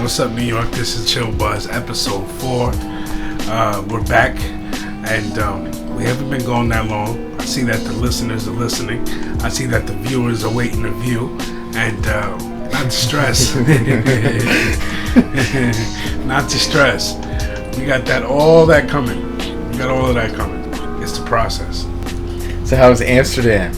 What's up, New York? This is ChillBuzz, episode 4. We're back, and we haven't been going that long. I see that the listeners are listening. I see that the viewers are waiting to view, and not to stress. Not to stress. We got all that coming. We got all of that coming. It's the process. So how's Amsterdam?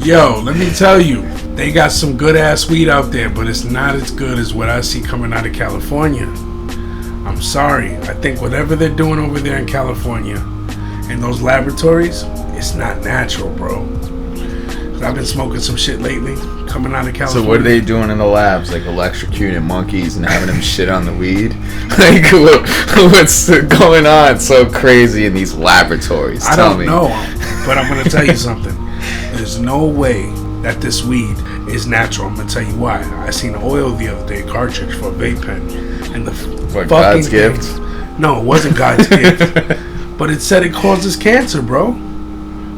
Yo, let me tell you, they got some good ass weed out there, but it's not as good as what I see coming out of California. I'm sorry. I think whatever they're doing over there in California in those laboratories, it's not natural, bro. I've been smoking some shit lately coming out of California. So what are they doing in the labs? Like electrocuting monkeys and having them shit on the weed? Like what's going on so crazy in these laboratories? I don't know, but I'm going to tell you something. There's no way that this weed is natural. I'm going to tell you why. I seen oil the other day, cartridge for a vape pen. And the what, God's gift? No, it wasn't God's gift. But it said it causes cancer, bro.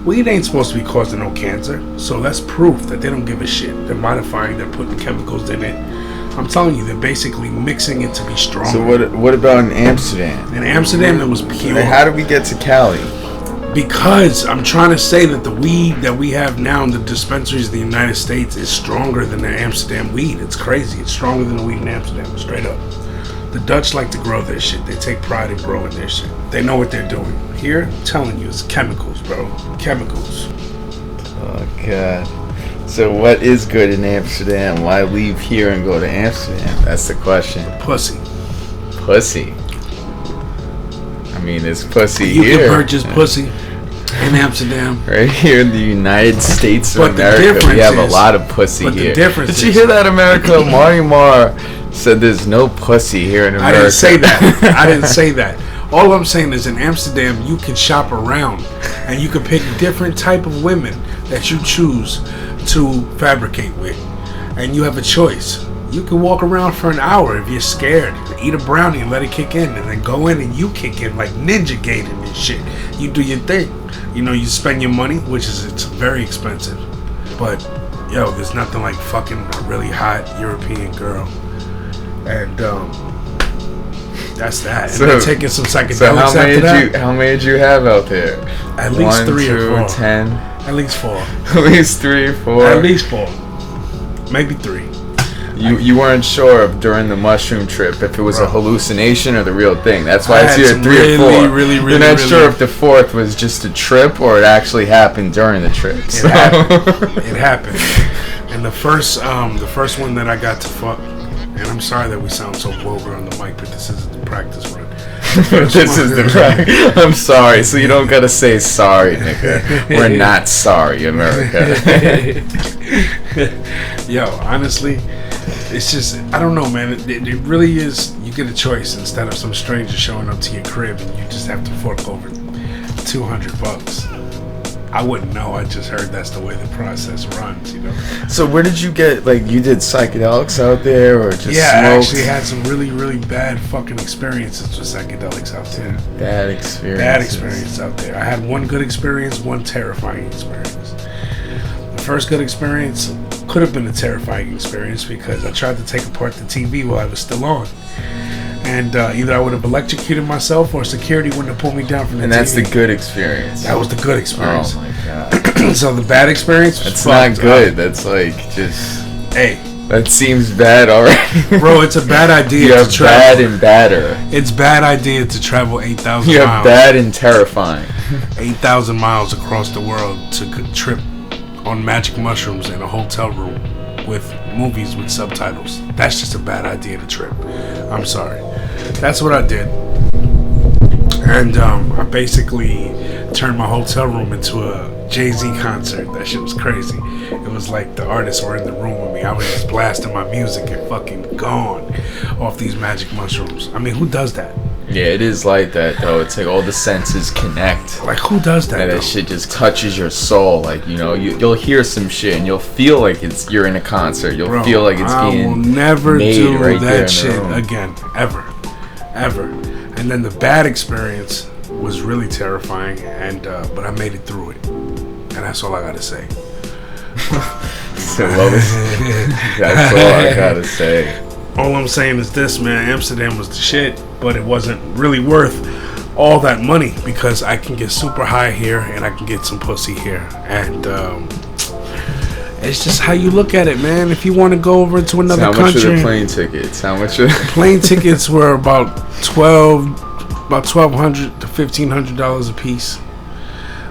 Weed ain't supposed to be causing no cancer. So that's proof that they don't give a shit. They're modifying, they're putting chemicals in it. I'm telling you, they're basically mixing it to be stronger. So what about in Amsterdam? In Amsterdam, it was pure. How did we get to Cali? Because I'm trying to say that the weed that we have now in the dispensaries of the United States is stronger than the Amsterdam weed. It's crazy. It's stronger than the weed in Amsterdam, straight up. The Dutch like to grow their shit. They take pride in growing their shit. They know what they're doing. Here, I'm telling you, it's chemicals, bro. Chemicals. Oh, God. So what is good in Amsterdam? Why leave here and go to Amsterdam? That's the question. Pussy. Pussy. I mean, it's pussy you here. You can purchase pussy in Amsterdam. Right here in the United States of America, we have a lot of pussy here. The difference Did you hear that, America? Marty Mar said there's no pussy here in America. I didn't say that. I didn't say that. All I'm saying is in Amsterdam, you can shop around and you can pick different type of women that you choose to fabricate with. And you have a choice. You can walk around for an hour if you're scared. Eat a brownie and let it kick in, and then go in and you kick in like Ninja Gaiden and shit. You do your thing. You know, you spend your money, which is it's very expensive. But yo, there's nothing like fucking a really hot European girl. And that's that. And then taking some psychedelics after that. How many did you have out there? At least 1, 3 2, or 4. 10. At least 4. At least 3 or 4. At least 4. Maybe 3. You weren't sure if during the mushroom trip if it was a hallucination or the real thing. That's why it's either 3 or 4. You're not sure if the 4th was just a trip or it actually happened during the trip. It happened. It happened. And the first one that I got to fuck, and I'm sorry that we sound so vulgar on the mic, but this is the practice run. This is the practice. I'm sorry, so you don't gotta say sorry, nigga. We're not sorry, America. Yo, honestly, it's just, I don't know, man. It really is, you get a choice instead of some stranger showing up to your crib and you just have to fork over $200. I wouldn't know. I just heard that's the way the process runs, you know. So where did you get, like, you did psychedelics out there or just smoked? I actually had some really, really bad fucking experiences with psychedelics out there. Bad experience. Bad experience out there. I had one good experience, one terrifying experience. The first good experience could have been a terrifying experience because I tried to take apart the TV while I was still on. And either I would have electrocuted myself or security wouldn't have pulled me down from the TV. And that's the good experience. That was the good experience. Oh my god. So the bad experience was That's not good. That's like just... Hey. That seems bad already. Bro, it's a bad idea you have to travel. Bad and badder. It's bad idea to travel 8,000 miles. You have bad and terrifying. 8,000 miles across the world to trip on magic mushrooms in a hotel room with movies with subtitles. That's just a bad idea to trip. I'm sorry. That's what I did. And I basically turned my hotel room into a Jay-Z concert. That shit was crazy. It was like the artists were in the room with me. I was just blasting my music and fucking gone off these magic mushrooms. I mean, who does that? Yeah, it is like that though. It's like all the senses connect. Like, who does that? And that shit just touches your soul. Like, you know, you'll hear some shit and you'll feel like you're in a concert. You'll feel like it's being I will never made do right that shit again, ever. And then the bad experience was really terrifying, and but I made it through it, and that's all I gotta say. So that's all I gotta say. All I'm saying is this, man. Amsterdam was the shit, but it wasn't really worth all that money because I can get super high here and I can get some pussy here, and it's just how you look at it, man. If you want to go over to another country, how much are the plane tickets? How much? Plane tickets were about $1,200 to $1,500 a piece.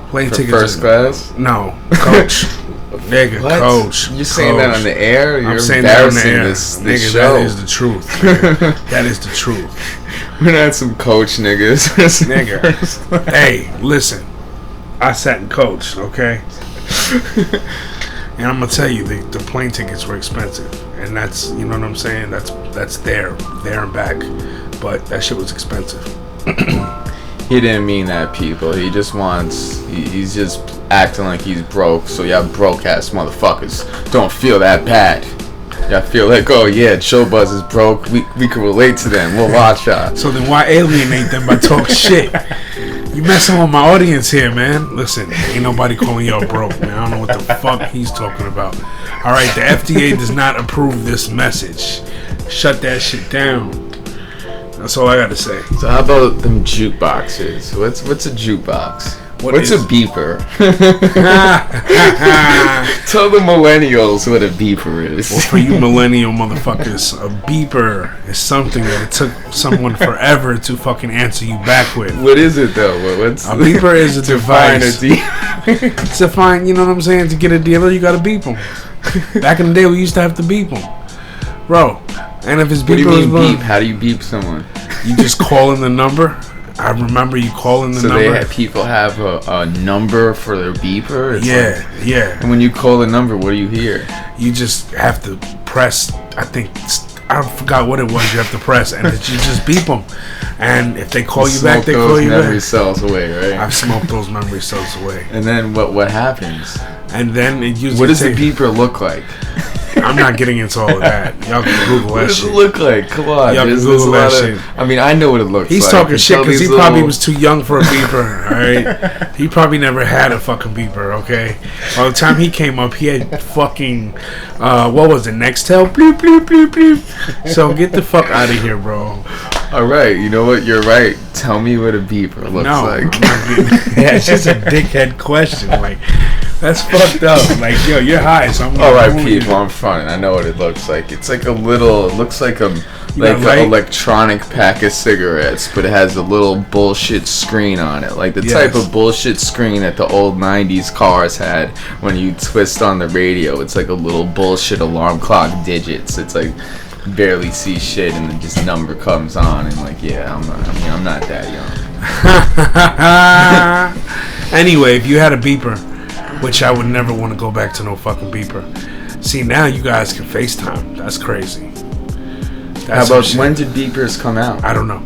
Plane for tickets. First class? No, coach. Nigga, what? Coach. You're saying that on the air? You're I'm saying that on the air. This nigga, show. That is the truth. That is the truth. We're not some coach niggas. Nigga. Hey, listen. I sat in coach, okay? And I'm gonna tell you, the plane tickets were expensive, and that's, you know what I'm saying. That's there and back, but that shit was expensive. He didn't mean that, people. He just wants. He's just acting like he's broke. So y'all broke ass motherfuckers don't feel that bad. Y'all feel like, oh yeah, ChillBuzz is broke. We can relate to them. We'll watch out. So then why alienate them by talking shit? You messing with my audience here, man. Listen, ain't nobody calling y'all broke, man. I don't know what the fuck he's talking about. All right, the FDA does not approve this message. Shut that shit down. That's all I got to say. So how about them jukeboxes? What's a jukebox? What's a beeper? Tell the millennials what a beeper is. Well, for you millennial motherfuckers, a beeper is something that it took someone forever to fucking answer you back with. What is it though? What's a beeper is a device. To find, you know what I'm saying? To get a dealer, you gotta beep them. Back in the day, we used to have to beep them, bro. And if his beeper what do you mean was beep? How do you beep someone? You just call in the number. I remember you calling the number. So people have a number for their beeper? It's yeah. And when you call the number, what do you hear? You just have to press, I forgot what it was you have to press, and you just beep them. And if they call you back, they call you back. Smoke those memory cells away, right? I've smoked those memory cells away. And then what happens? And then it usually what does the beeper look like? I'm not getting into all of that. Y'all can Google that shit. What does it look like? Come on. Y'all can Google that shit. I mean, I know what it looks like. He's talking shit because he probably was too young for a beeper, alright? He probably never had a fucking beeper, okay? By the time he came up, he had fucking, what was it, Nextel? Bloop, bloop, bloop, bloop. So get the fuck out of here, bro. Alright, you know what? You're right. Tell me what a beeper looks like. Yeah, it's just a dickhead question. Like, That's fucked up. Like, yo, you're high, so I'm All right, people, I'm fronting. I know what it looks like. It's like a little. It looks like an electronic pack of cigarettes, but it has a little bullshit screen on it, like the type of bullshit screen that the old '90s cars had when you twist on the radio. It's like a little bullshit alarm clock digits. It's like barely see shit, and then just number comes on, and like, yeah, I'm not that young. Anyway, if you had a beeper, which I would never want to go back to no fucking beeper. See, now you guys can FaceTime. That's crazy. How about when did beepers come out? I don't know.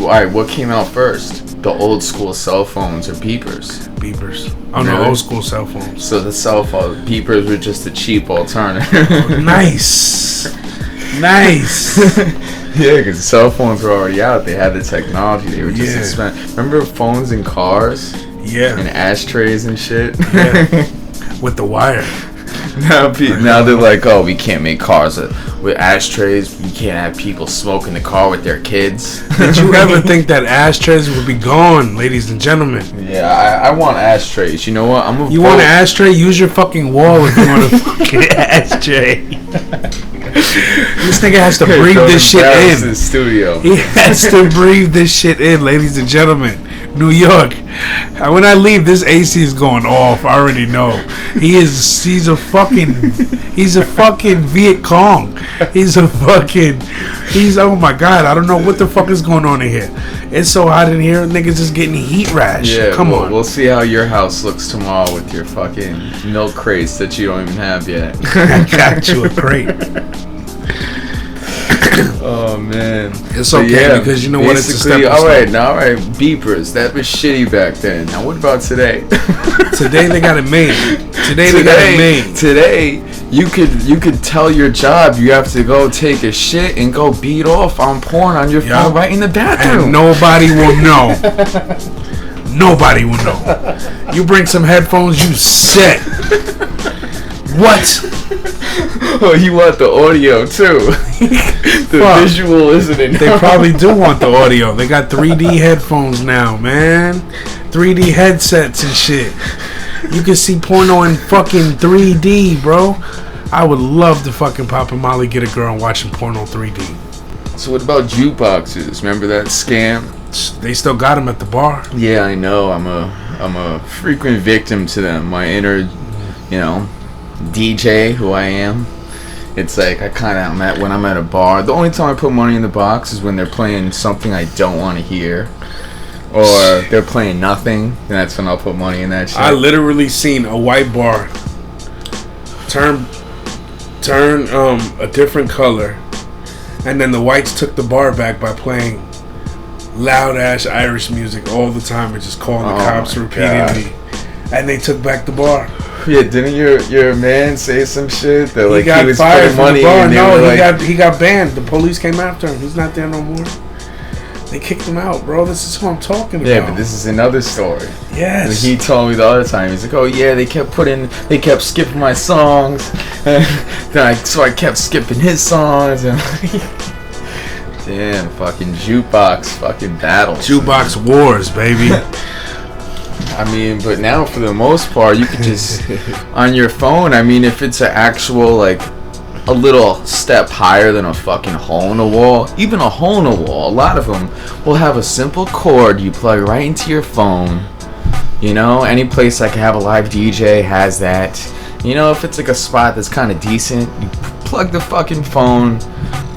Alright, what came out first? The old school cell phones or beepers? Beepers. Oh, really? No, old school cell phones. So the cell phone beepers were just a cheap alternative. Nice. Nice. Yeah, because cell phones were already out. They had the technology. They were just expensive. Remember phones in cars? Yeah. And ashtrays and shit? Yeah. With the wire. Now they're like, oh, we can't make cars with ashtrays. We can't have people smoke in the car with their kids. Did you ever think that ashtrays would be gone, ladies and gentlemen? Yeah, I want ashtrays. You know what? You want an ashtray? Use your fucking wall if you want a fucking ashtray. This nigga has to breathe this shit in. The studio. He has to breathe this shit in, ladies and gentlemen. New York. When I leave, this AC is going off. I already know. He's a fucking Viet Cong. Oh my God, I don't know what the fuck is going on in here. It's so hot in here, niggas just getting heat rash. Yeah, come on. We'll see how your house looks tomorrow with your fucking milk crates that you don't even have yet. I got you a crate. Oh man, it's okay because you know what? It's a step. All right, beepers. That was shitty back then. Now what about today? Today they got it made. Today, you could tell your job you have to go take a shit and go beat off on porn on your phone right in the bathroom. And nobody will know. Nobody will know. You bring some headphones, you set. What? Oh, you want the audio too? The visual isn't enough. They probably do want the audio. They got 3D headphones now, man. 3D headsets and shit. You can see porno in fucking 3D, bro. I would love to fucking pop a molly, get a girl, and watching porno 3D. So what about jukeboxes? Remember that scam? They still got them at the bar. Yeah, I know. I'm a frequent victim to them. My inner, DJ who I am. It's like when I'm at a bar, the only time I put money in the box is when they're playing something I don't want to hear, or they're playing nothing, and that's when I'll put money in that shit. I literally seen a white bar turn a different color, and then the whites took the bar back by playing loud ass Irish music all the time and just calling the cops repeatedly, and they took back the bar. Yeah, didn't your man say some shit that like he was fired putting money from the bar? No, he got banned. The police came after him. He's not there no more. They kicked him out, bro. This is who I'm talking about. Yeah, but this is another story. Yes. And he told me the other time. He's like, oh yeah, they kept skipping my songs, so I kept skipping his songs. And damn, fucking jukebox, fucking battles. Jukebox wars, baby. I mean, but now for the most part, you can just on your phone. I mean, if it's an actual like a little step higher than a fucking hole in the wall, even a hole in the wall, a lot of them will have a simple cord you plug right into your phone. Any place that can have a live DJ has that. If it's like a spot that's kind of decent, you plug the fucking phone.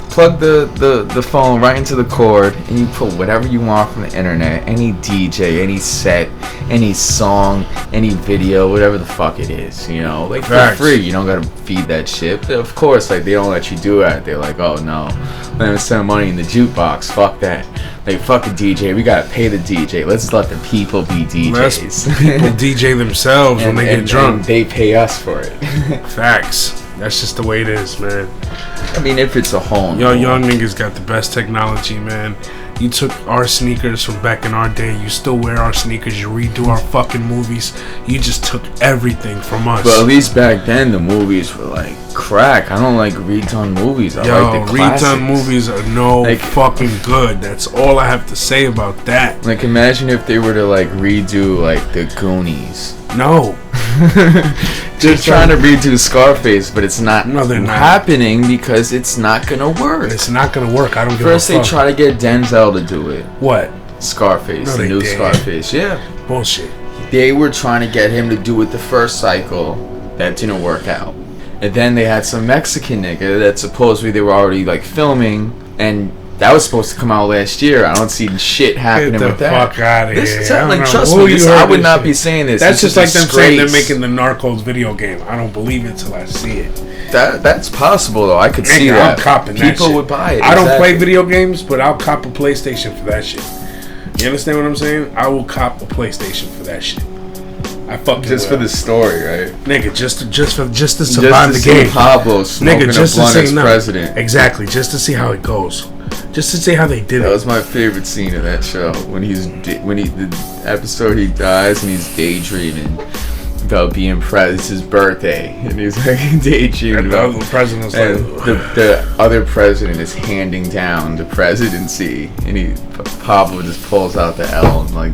Plug the phone right into the cord, and you put whatever you want from the internet, any DJ, any set, any song, any video, whatever the fuck it is, like for free. You don't gotta feed that shit. But of course, like they don't let you do that. They're like, oh no, let me send money in the jukebox. Fuck that. Like fuck the DJ. We gotta pay the DJ. Let's let the people be DJs. People DJ themselves when they get drunk. And they pay us for it. Facts. That's just the way it is, man. I mean, if it's a home. Yo, young niggas got the best technology, man. You took our sneakers from back in our day. You still wear our sneakers. You redo our fucking movies. You just took everything from us. But at least back then, the movies were like crack. I don't like redone movies. I like the classics. Redone movies are fucking good. That's all I have to say about that. Like, imagine if they were to like redo like the Goonies. No. They're trying to redo Scarface, but it's not they're not. happening because it's not gonna work. It's not gonna work. I don't give First a fuck. they try to get Denzel to do it. What? Scarface, No, the they new did. Scarface. Yeah. Bullshit. They were trying to get him to do it the first cycle. That didn't work out. And then they had some Mexican nigga that supposedly they were already like filming, and that was supposed to come out last year. I don't see shit happening Get the with that. fuck out of This here. is I don't like, know trust who me, you this, heard I would this not shit. be saying this. That's This just like is them saying they're disgrace. making the Narcos video game. I don't believe it till I see it. That's possible though. I could see Nigga, that. I'm copping that People shit. would buy it. I don't exactly. play video games, but I'll cop a PlayStation for that shit. You understand what I'm saying? I will cop a PlayStation for that shit. I fucking Just will. for the story, right? Nigga, just to survive Just the to see game. Pablo smoking Nigga, just a blunt to as say no. president. Exactly, just to see how it goes. Just to see how they did That it. was my favorite scene of that show when the episode he dies and he's daydreaming about being president. It's his birthday and he's like daydreaming And the about. other president's And like, the other president is handing down the presidency, and Pablo just pulls out the L and like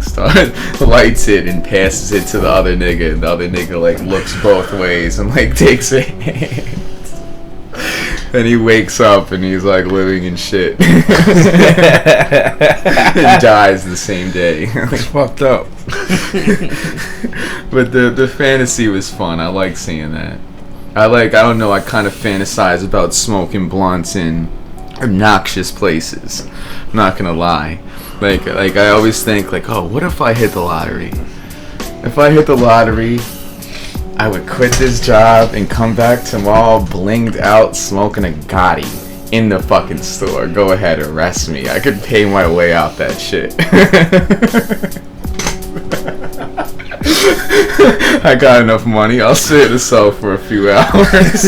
lights it and passes it to the other nigga, and the other nigga like looks both ways and like takes a hand. And he wakes up and he's like living in shit. And dies the same day. it's fucked up. But the fantasy was fun. I like seeing that. I don't know, I kind of fantasize about smoking blunts in obnoxious places. I'm not gonna lie. Like I always think like, oh, what if I hit the lottery? If I hit the lottery, I would quit this job and come back tomorrow blinged out smoking a Gotti in the fucking store. Go ahead, arrest me. I could pay my way out that shit. I got enough money. I'll sit at the cell for a few hours.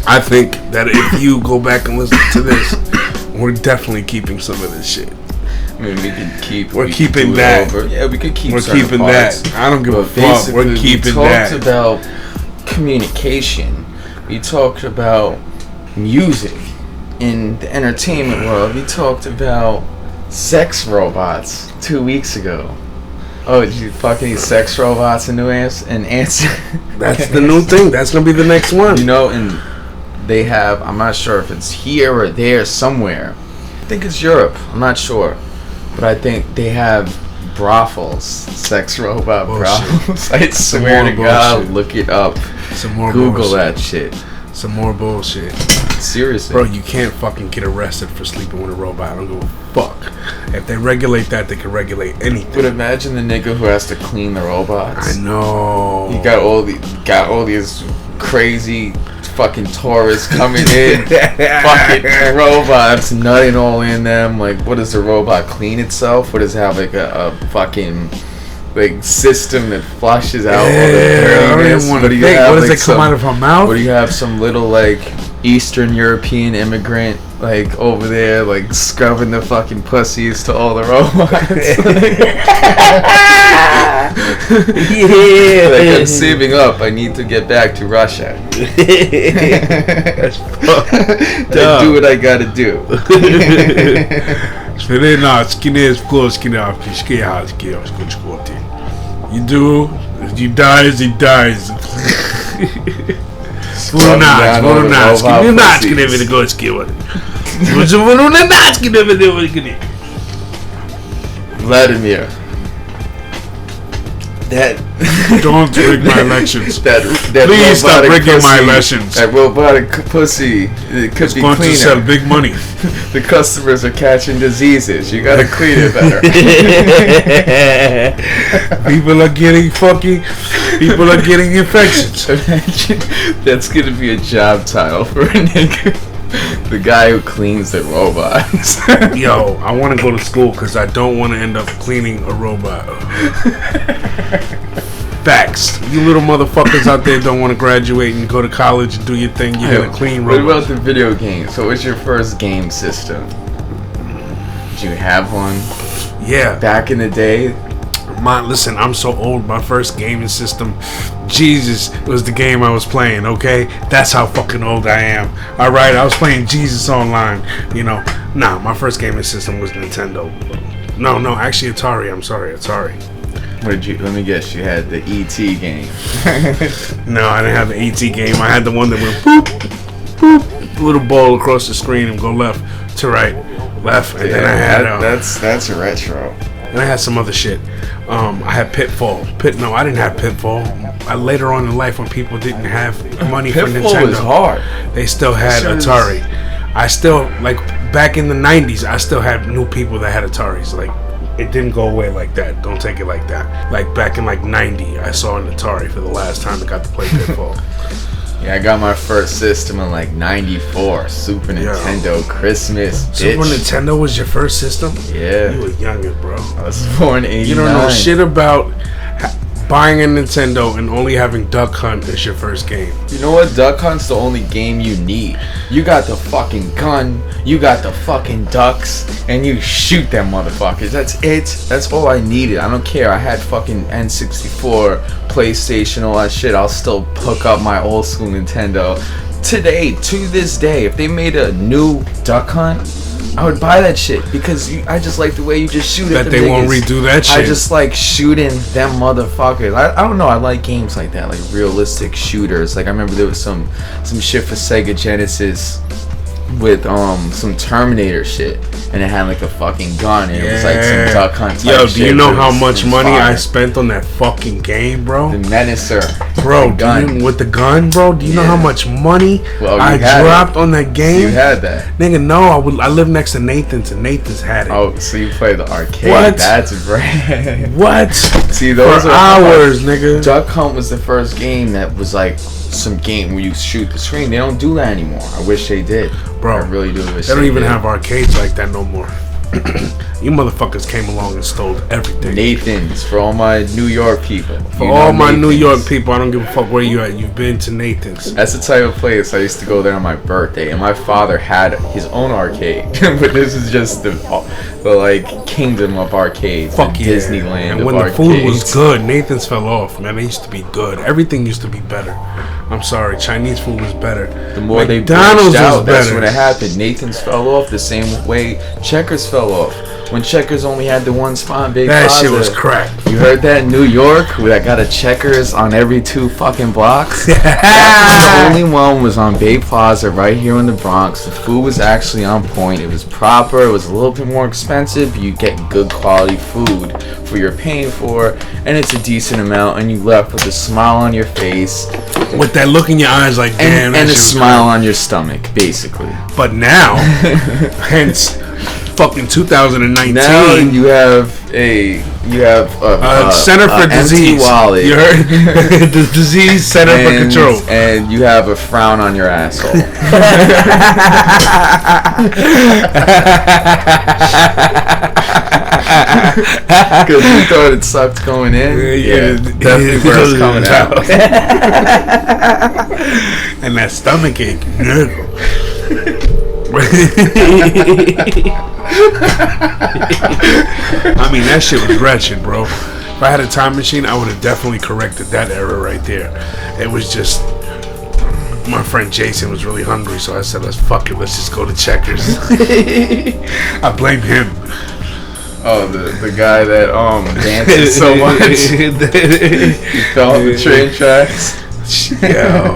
I think that if you go back and listen to this, we're definitely keeping some of this shit. I mean, we could keep. We're we could keeping do it that. over. Yeah, we could keep. We're certain keeping parts. that. I don't give a But fuck. We're basically, keeping we talked that. about communication. We talked about music in the entertainment world. We talked about sex robots 2 weeks ago. Oh, did you fucking these sex robots and answer? That's the new thing. That's gonna be the next one. You know, and they have. I'm not sure if it's here or there somewhere. I think it's Europe. I'm not sure, but I think they have brothels, sex robot Bullshit. brothels. I swear more to God, bullshit. look it up. Some more Google bullshit. that shit. Some more bullshit. Seriously, Bro, you can't fucking get arrested for sleeping with a robot. I don't give a fuck. If they regulate that, they can regulate anything. But imagine the nigga who has to clean the robots. I know. You got all these crazy fucking tourists coming in, fucking robots nutting all in them. Like, what does the robot clean itself? What does it have, like a fucking like system that flushes out all the I don't dirtiness? even want to do you think. have, What does like, it come out of her mouth? What do you have, some little like Eastern European immigrant like over there like scrubbing the fucking pussies to all the robots? Yeah. Like, I'm saving up. I need to get back to Russia. That's fucked I up. do what I gotta do. You do, he dies, he dies. Vladimir. That Don't rig my elections. that Please stop robotic rigging my pussy- elections. That robotic pussy, it could It's be going to sell cleaner. big money. The customers are catching diseases. You gotta clean it better. People are getting infections. Imagine that's gonna be a job title for a nigga. The guy who cleans the robots. Yo, I want to go to school because I don't want to end up cleaning a robot. Facts. You little motherfuckers out there don't want to graduate and go to college and do your thing. You're going to clean What robots. about the video game? So what's your first game system? Did you have one? Yeah. Back in the day, Listen, I'm so old. My first gaming system, Jesus, was the game I was playing. Okay, that's how fucking old I am. All right, I was playing Jesus Online. Nah, my first gaming system was Nintendo. No, actually Atari. I'm sorry, Atari. Let me guess, you had the E.T. game. No, I didn't have the E.T. game. I had the one that went boop, boop, little ball across the screen and go left to right, left, and then I had that's retro. And I had some other shit. I had Pitfall. No, I didn't have Pitfall. Later on in life, when people didn't have money for Nintendo, Pitfall was hard. They still had Atari. I still, like, back in the 90s, I still had new people that had Ataris. Like, it didn't go away like that. Don't take it like that. Like, back in, like, 90, I saw an Atari for the last time I got to play Pitfall. Yeah, I got my first system in, like, 94. Super Nintendo Christmas, bitch. Super Nintendo was your first system? Yeah. You were youngin', bro. I was born in 89. You don't know shit about buying a Nintendo and only having Duck Hunt as your first game. You know what? Duck Hunt's the only game you need. You got the fucking gun, you got the fucking ducks, and you shoot them motherfuckers. That's it. That's all I needed. I don't care. I had fucking N64, PlayStation, all that shit. I'll still hook up my old school Nintendo. Today, to this day, if they made a new Duck Hunt, I would buy that shit because I just like the way you just shoot at the they won't redo that shit. I just like shooting them motherfuckers. I don't know. I like games like that, like realistic shooters. Like I remember there was some shit for Sega Genesis with some Terminator shit, and it had like a fucking gun, and it was like some Duck Hunt type Yo, shit. do you know how much money I spent on that fucking game, bro? The Menacer, bro. With the gun, bro. Do you know how much money I dropped on that game? You had that, nigga? No, I lived next to Nathan's, and Nathan's had it. Oh, so you played the arcade? What? That's right. What? See, those for hours, nigga. Duck Hunt was the first game that was like some game where you shoot the screen. They don't do that anymore. I wish they did. Bro, I really do wish they don't even have arcades like that no more. You motherfuckers came along and stole everything. Nathan's, for all my New York people. For all my New York people, I don't give a fuck where you at. You've been to Nathan's. That's the type of place I used to go there on my birthday, and my father had his own arcade. But this is just the like kingdom of arcades. Fuck yeah. Disneyland. And when the food was good, Nathan's fell off, man. They used to be good. Everything used to be better. I'm sorry, Chinese food was better. The more McDonald's they branched out, was that's better. when it happened. Nathan's fell off the same way Checkers fell off. When Checkers only had the one spot in Big Plaza. That shit was crack. You heard that in New York? Where I got a Checkers on every 2 fucking blocks? The only one was on Bay Plaza right here in the Bronx. The food was actually on point. It was proper. It was a little bit more expensive, but you get good quality food for your paying for, and it's a decent amount, and you left with a smile on your face. With that look in your eyes like, damn, and a smile on your stomach, basically. But now, hence fucking 2019. Now you have a Center for Disease. Wallet. You heard the Disease Center for Control, and you have a frown on your asshole. Because you thought it sucked going in. Yeah, definitely worse coming out. And that stomach ache. I mean, that shit was wretched, bro. If I had a time machine, I would have definitely corrected that error right there. It was just, my friend Jason was really hungry, so I said, let's just go to Checkers. I blame him. Oh, the guy that dances so much. He fell off the train tracks. Yo.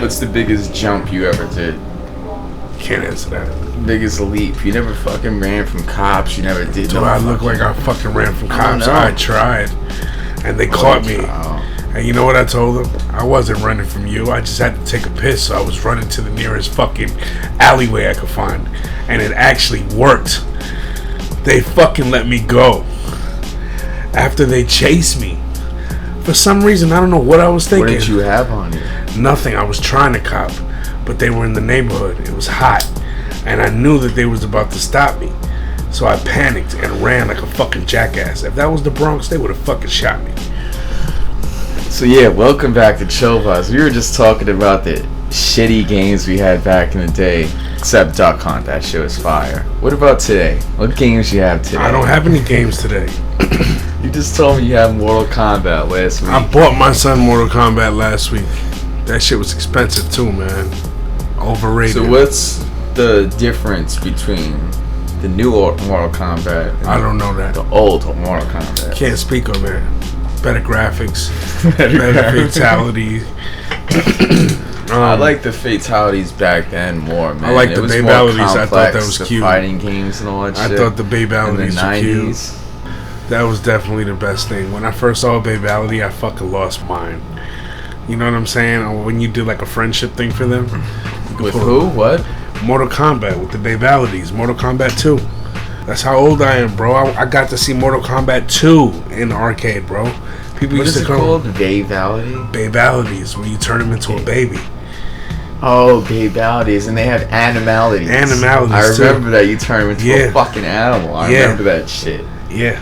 What's the biggest jump you ever did? Can't answer that. Biggest leap. You never fucking ran from cops. You never did. Do I look like I fucking ran from cops? I tried, and they caught me. And you know what I told them? I wasn't running from you. I just had to take a piss, so I was running to the nearest fucking alleyway I could find, and it actually worked. They fucking let me go after they chased me. For some reason, I don't know what I was thinking. What did you have on you? Nothing. I was trying to cop, but they were in the neighborhood. It was hot, and I knew that they was about to stop me. So I panicked and ran like a fucking jackass. If that was the Bronx, they would have fucking shot me. So yeah, welcome back to ChillBuzz. We were just talking about the shitty games we had back in the day. Except Duck Hunt, that shit was fire. What about today? What games you have today? I don't have any games today. You just told me you had Mortal Kombat last week. I bought my son Mortal Kombat last week. That shit was expensive too, man. Overrated. So what's the difference between the new Mortal Kombat and I don't know that. the old Mortal Kombat? Can't speak on that. Better graphics. better fatality. I like the fatalities back then more, man. I like the babalities. I thought that was the cute. Fighting games and all that shit. I thought the babalities were cute. 90s. That was definitely the best thing. When I first saw babality, I fucking lost mine. You know what I'm saying? Or when you do like a friendship thing for them. With who? What? Mortal Kombat with the babalities. Mortal Kombat 2. That's how old I am, bro. I got to see Mortal Kombat 2 in the arcade, bro. People What used is to it come. called? Babality? Babalities, when you turn them into a baby. Oh, babalities, and they have animalities. Animalities, I remember that you turn into a Yeah. fucking animal. I Yeah. remember that shit. Yeah.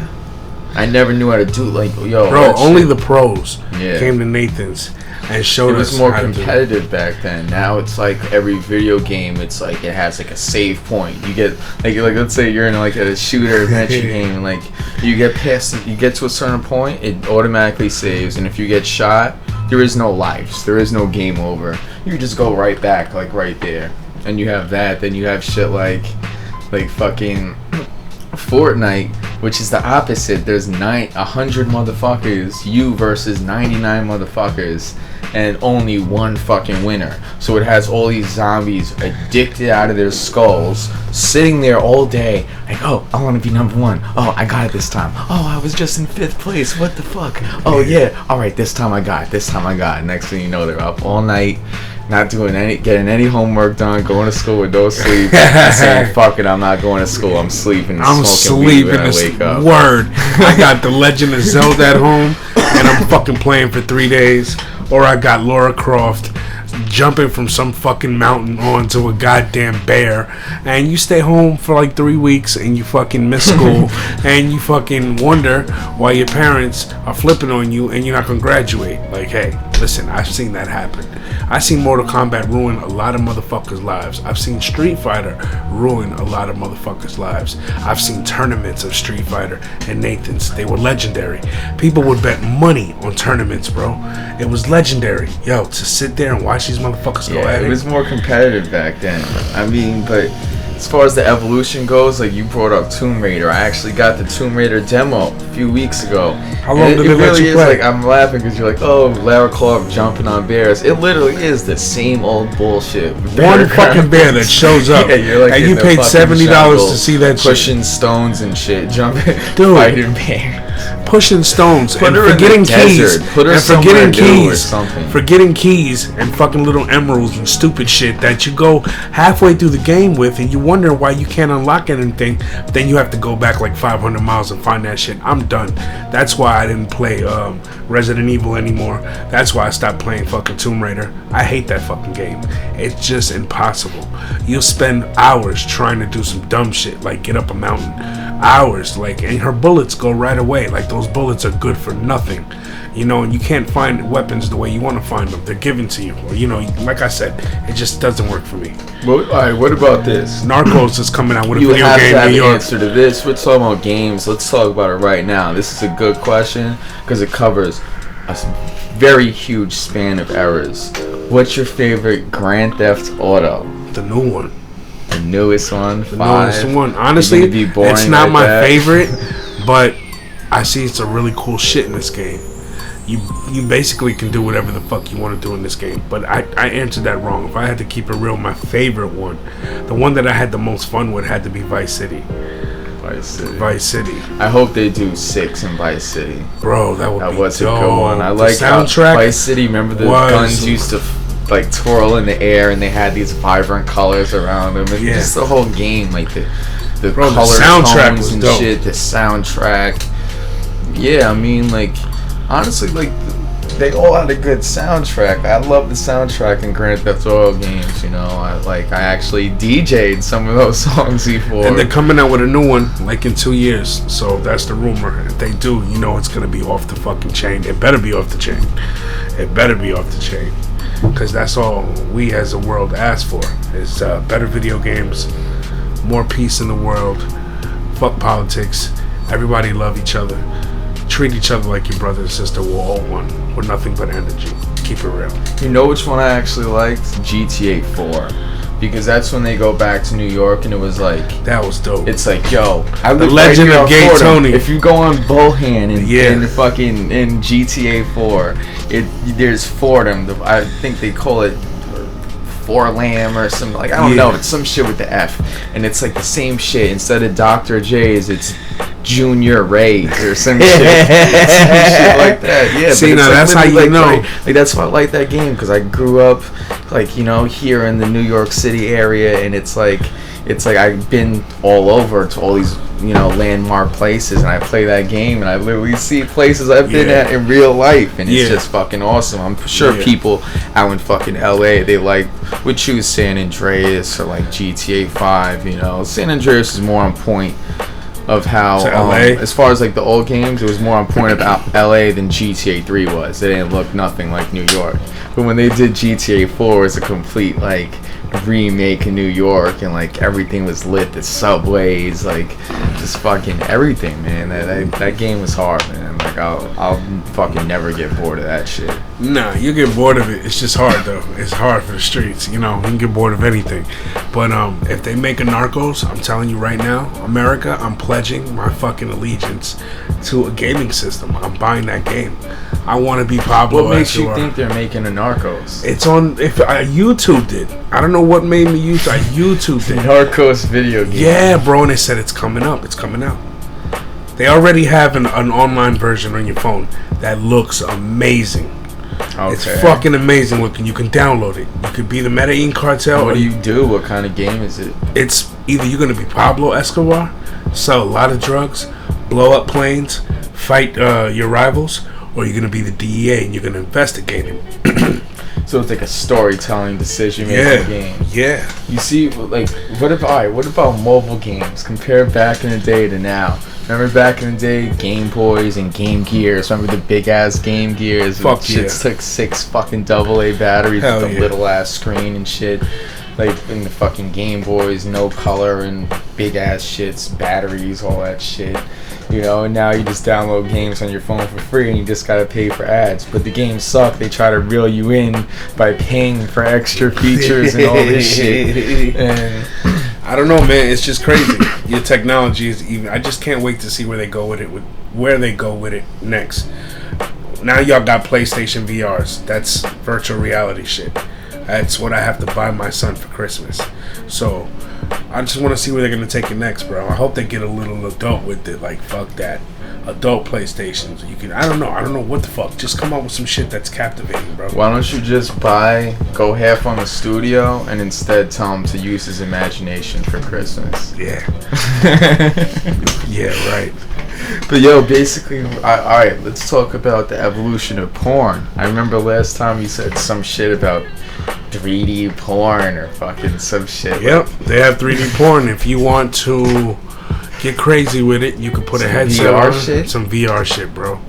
I never knew how to do like yo. Bro, that only shit- the pros Yeah. came to Nathan's and showed It was us more how to do it. competitive back then. Now it's like every video game, it's like it has like a save point. You get like let's say you're in like a shooter adventure game, and like you get to a certain point, it automatically saves, and if you get shot, there is no lives, there is no game over. You just go right back, like right there, and you have that. Then you have shit like fucking Fortnite, which is the opposite. There's 100 motherfuckers, you versus 99 motherfuckers, and only one fucking winner. So it has all these zombies addicted out of their skulls, sitting there all day, like, oh, I want to be number one. Oh, I got it this time. Oh, I was just in 5th place. What the fuck? Oh yeah. All right, this time I got it. This time I got it. Next thing you know, they're up all night, not getting any homework done, going to school with no sleep, saying, fuck it, I'm not going to school, I'm sleeping, I'm smoking weed sleeping when I this wake up. word. I got The Legend of Zelda at home, and I'm fucking playing for 3 days. Or I got Lara Croft jumping from some fucking mountain onto a goddamn bear, and you stay home for like 3 weeks, and you fucking miss school, and you fucking wonder why your parents are flipping on you, and you're not gonna graduate. Like, hey, listen, I've seen that happen. I've seen Mortal Kombat ruin a lot of motherfuckers' lives. I've seen Street Fighter ruin a lot of motherfuckers' lives. I've seen tournaments of Street Fighter and Nathan's. They were legendary. People would bet money on tournaments, bro. It was legendary. Yo, to sit there and watch these motherfuckers go at It it. was more competitive back then. I mean, but as far as the evolution goes, like you brought up Tomb Raider. I actually got the Tomb Raider demo a few weeks ago. How long did it let really you is play? like, I'm laughing because you're like, oh, Lara Croft jumping on bears. It literally is the same old bullshit. One fucking bear that shows up, Yeah, you're like and in you the paid fucking $70 jungle, to see that shit. pushing stones and shit, jumping, Dude. fighting bears. Pushing stones Put and her in forgetting the keys desert. Put her and somewhere forgetting new or keys, something. forgetting keys and fucking little emeralds and stupid shit that you go halfway through the game with, and you wonder why you can't unlock anything. But then you have to go back like 500 miles and find that shit. I'm done. That's why I didn't play Resident Evil anymore. That's why I stopped playing fucking Tomb Raider. I hate that fucking game. It's just impossible. You'll spend hours trying to do some dumb shit like get up a mountain. Hours, like, and her bullets go right away. Like, those bullets are good for nothing, you know, and you can't find weapons the way you want to find them. They're given to you, or, you know, like I said, it just doesn't work for me. Well, all right, what about this? Narcos is coming out with a You video have game to have in New an York. answer to this. We're talking about games. Let's talk about it right now. This is a good question because it covers a very huge span of eras. What's your favorite Grand Theft Auto? The new one. The newest one, The 5. newest one. Honestly, You're gonna be boring it's not like my that? favorite, but I see some really cool shit in this game. You basically can do whatever the fuck you want to do in this game. But I answered that wrong. If I had to keep it real, my favorite one, the one that I had the most fun with, had to be Vice City. Vice City. Vice City. I hope they do 6 in Vice City. Bro, that would That be was a dope. good one. I The like how soundtrack. Vice City. Remember the was- guns used to like twirl in the air, and they had these vibrant colors around them, and Yeah. just the whole game, like the Bro, the color soundtrack tones was and dope. shit. The soundtrack. Yeah, I mean, like honestly, like they all had a good soundtrack. I love the soundtrack in Grand Theft Auto games. You know, I actually DJ'd some of those songs before. And they're coming out with a new one like in 2 years. So that's the rumor. If they do, you know it's gonna be off the fucking chain. It better be off the chain. It better be off the chain. Because that's all we as a world ask for is better video games, more peace in the world. Fuck politics. Everybody love each other. Treat each other like your brother and sister. We're all one. We're nothing but energy. Keep it real. You know which one I actually liked? GTA 4. Because that's when they go back to New York and it was like... That was dope. It's like, yo, I The Legend of Gay Tony. If you go on Bohan in GTA 4, there's Fordham. I think they call it Forlam or something. Like, I don't know. It's some shit with the F. And it's like the same shit. Instead of Dr. J's, it's Junior Ray's or some shit. Some shit like that. Yeah. See, now that's how you know. Like that's why I like that game, because I grew up, like, you know, here in the New York City area, and it's like I've been all over to all these, you know, landmark places, and I play that game, and I literally see places I've been at in real life, and it's just fucking awesome. I'm sure people out in fucking LA, they would choose San Andreas or like GTA 5. You know, San Andreas is more on point of how as far as like the old games, it was more on point about LA than GTA 3 was. They didn't look nothing like New York. But when they did GTA 4, it was a complete like remake in New York, and like everything was lit, the subways, like just fucking everything, man. That game was hard, man. Like I'll fucking never get bored of that shit. Nah, you get bored of it. It's just hard though. It's hard for the streets. You know, you can get bored of anything. But if they make a Narcos, I'm telling you right now, America, I'm pledging my fucking allegiance to a gaming system. I'm buying that game. I want to be Pablo. What makes you think they're making a Narcos? It's on. If I YouTubed it, I don't know what made me use. I YouTubed it. Narcos video game. Yeah, bro, and they said it's coming up. It's coming out. They already have an online version on your phone that looks amazing. Okay. It's fucking amazing looking. You can download it. You could be the Medellin cartel. What do you do? What kind of game is it? It's either you're gonna be Pablo Escobar, sell a lot of drugs, blow up planes, fight your rivals, or you're gonna be the DEA and you're gonna investigate him. So it's like a storytelling, decision-making game. Yeah. You see, like, what about mobile games? Compare back in the day to now. Remember back in the day, Game Boys and Game Gears? Remember the big-ass Game Gears? Fuck yeah. Shit took 6 fucking AA batteries Hell with a little-ass screen and shit. Like, in the fucking Game Boys, no color and big-ass shits, batteries, all that shit. You know, and now you just download games on your phone for free and you just gotta pay for ads. But the games suck. They try to reel you in by paying for extra features and all this shit. And I don't know, man. It's just crazy. Your technology is even. I just can't wait to see where they go with it. Next. Now y'all got PlayStation VRs. That's virtual reality shit. That's what I have to buy my son for Christmas. So I just want to see where they're gonna take it next, bro. I hope they get a little adult with it. Like, fuck that, adult PlayStations. You can. I don't know what the fuck. Just come up with some shit that's captivating, bro. Why don't you just go half on the studio and instead tell him to use his imagination for Christmas? Yeah. Yeah, right. But yo, basically, alright, let's talk about the evolution of porn. I remember last time you said some shit about 3D porn or fucking some shit. Yep, they have 3D porn. If you want to get crazy with it, you can put a headset VR on. Shit? Some VR shit, bro.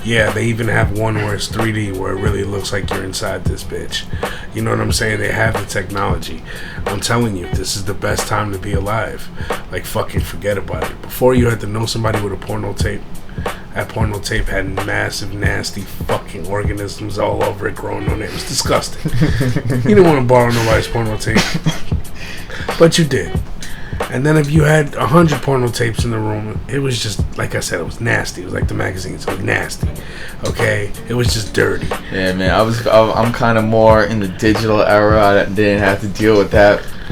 Yeah, they even have one where it's 3D, where it really looks like you're inside this bitch. You know what I'm saying? They have the technology. I'm telling you, this is the best time to be alive. Like, fucking forget about it. Before, you had to know somebody with a porno tape. That porno tape had massive, nasty fucking organisms all over it growing on it. It was disgusting. You didn't want to borrow nobody's porno tape. But you did. And then if you had 100 porno tapes in the room, it was just, like I said, it was nasty. It was like the magazines. It was nasty. Okay? It was just dirty. Yeah, man. I'm kind of more in the digital era. I didn't have to deal with